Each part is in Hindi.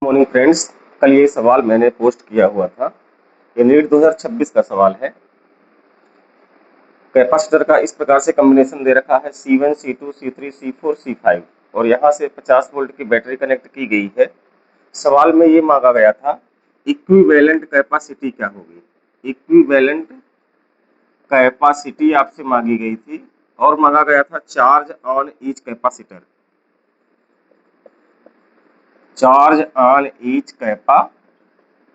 Morning friends. कल ये सवाल मैंने पोस्ट किया हुआ था। ये नीट 2026 का सवाल है। कैपेसिटर का इस प्रकार से कॉम्बिनेशन दे रखा है C1 C2 C3 C4 C5 और यहाँ से 50 वोल्ट की बैटरी कनेक्ट की गई है। सवाल में ये मांगा गया था इक्विवेलेंट कैपेसिटी क्या होगी। इक्विवेलेंट कैपेसिटी आपसे मांगी गई थी और मांगा गया था charge on each capacitor. Charge on each capacitor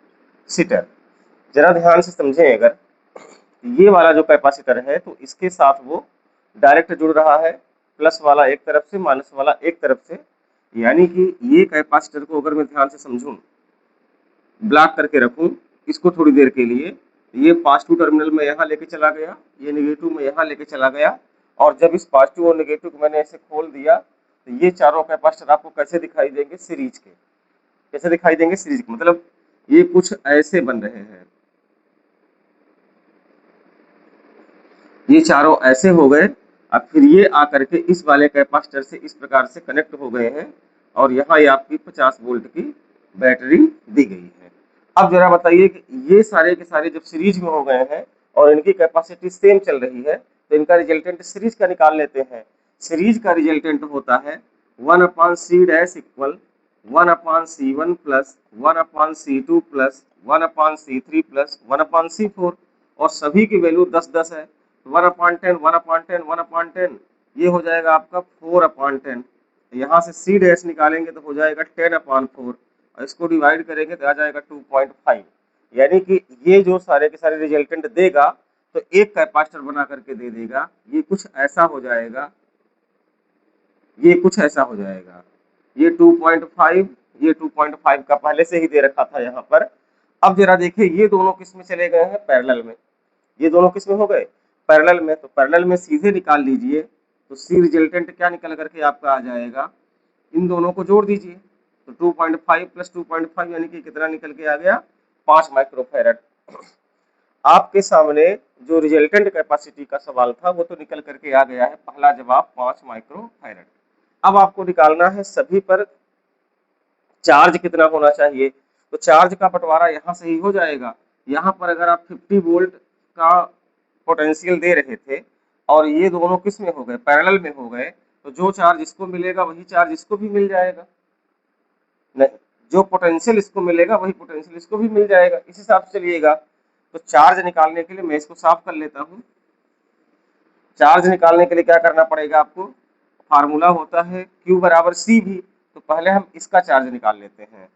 जरा ध्यान से समझें। अगर ये वाला जो कैपेसिटर है तो इसके साथ वो डायरेक्ट जुड़ रहा है, प्लस वाला एक तरफ से माइनस वाला एक तरफ से, यानी कि ये कैपेसिटर को अगर मैं ध्यान से समझूं, ब्लॉक करके रखूं इसको थोड़ी देर के लिए, ये पॉजिटिव टर्मिनल में यहाँ लेके चला गया, ये नेगेटिव में यहाँ लेके चला गया, और जब इस पॉजिटिव और नेगेटिव को मैंने ऐसे खोल दिया तो ये चारों कैपेसिटर आपको कैसे दिखाई देंगे, सीरीज के। कैसे दिखाई देंगे, सीरीज के, मतलब ये कुछ ऐसे बन रहे हैं। ये चारों ऐसे हो गए, अब फिर ये आकर के इस वाले कैपेसिटर से इस प्रकार से कनेक्ट हो गए हैं और यहाँ ये आपकी 50 वोल्ट की बैटरी दी गई है। अब जरा बताइए कि ये सारे के सारे जब सीरीज में हो गए हैं और इनकी कैपेसिटी सेम चल रही है तो इनका रिजल्टेंट सीरीज का निकाल लेते हैं। सीरीज का रिजल्टेंट होता है 1/c dash equal 1/c1 plus 1/c2 plus 1/c3 plus 1/c4 और सभी की वैल्यू 10-10 है। 1/10 1/10 1/10 ये हो जाएगा आपका 4/10। यहाँ से सी डैश निकालेंगे तो हो जाएगा 10/4 और इसको डिवाइड करेंगे तो आ जाएगा 2.5। यानी कि ये जो सारे के सारे रिजल्टेंट देगा तो एक कैपेसिटर बना करके दे देगा। ये कुछ ऐसा हो जाएगा, ये कुछ ऐसा हो जाएगा, ये 2.5, ये 2.5 का पहले से ही दे रखा था यहाँ पर। अब जरा देखिए ये दोनों किस में चले गए हैं, पैरेलल में। ये दोनों किस में हो गए, पैरेलल में। तो पैरेलल में सीधे निकाल लीजिए तो सी रिजल्टेंट क्या निकल करके आपका आ जाएगा, इन दोनों को जोड़ दीजिए तो 2.5 प्लस 2.5 यानी कि कितना निकल के आ गया, 5 माइक्रोफैरड। आपके सामने जो रिजल्टेंट कैपेसिटी का सवाल था वो तो निकल करके आ गया है, पहला जवाब 5 माइक्रोफैरड। अब आपको निकालना है सभी पर चार्ज कितना होना चाहिए। तो चार्ज का बंटवारा यहाँ से ही हो जाएगा। यहाँ पर अगर आप 50 वोल्ट का पोटेंशियल दे रहे थे और ये दोनों किस में हो गए, पैरेलल में हो गए, तो जो चार्ज इसको मिलेगा वही चार्ज इसको भी मिल जाएगा। नहीं, जो पोटेंशियल इसको मिलेगा वही पोटेंशियल इसको भी मिल जाएगा। इस हिसाब से चलिएगा। तो चार्ज निकालने के लिए मैं इसको साफ कर लेता हूँ। चार्ज निकालने के लिए क्या करना पड़ेगा आपको, फार्मूला होता है Q बराबर C भी। तो पहले हम इसका चार्ज निकाल लेते हैं।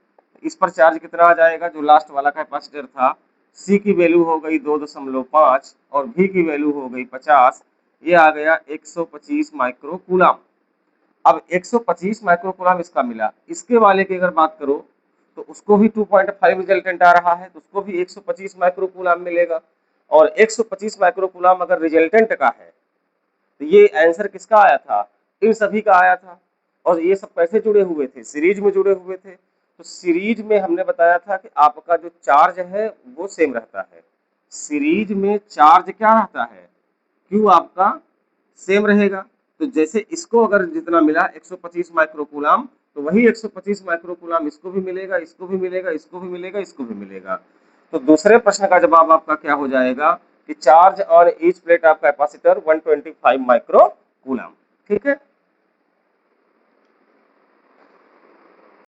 इस पर चार्ज कितना आ जाएगा, जो लास्ट वाला कैपेसिटर था, C की वैल्यू हो गई 2.5 और V की वैल्यू हो गई 50। ये आ गया 125 माइक्रोकूलम। अब 125 माइक्रोकूलम इसका मिला। इसके वाले की अगर बात करो तो उसको भी 2.5 रिजल्टेंट आ रहा है तो उसको भी 125 माइक्रोकूलम मिलेगा। और 125 माइक्रोकूलम अगर रिजल्टेंट का है तो ये आंसर किसका आया था, इन सभी का आया था। और ये सब कैसे जुड़े हुए थे, सीरीज में जुड़े हुए थे। तो सीरीज में हमने बताया था कि आपका जो चार्ज है वो सेम रहता है। सीरीज में चार्ज क्या रहता है, क्यू आपका सेम रहेगा। तो जैसे इसको अगर जितना मिला 125 माइक्रोकूलम तो वही 125 माइक्रोकूलम इसको भी मिलेगा, इसको भी मिलेगा, इसको भी मिलेगा, इसको भी मिलेगा। तो दूसरे प्रश्न का जवाब आपका क्या हो जाएगा कि charge on each plate of capacitor 125 microcoulomb. ठीक है।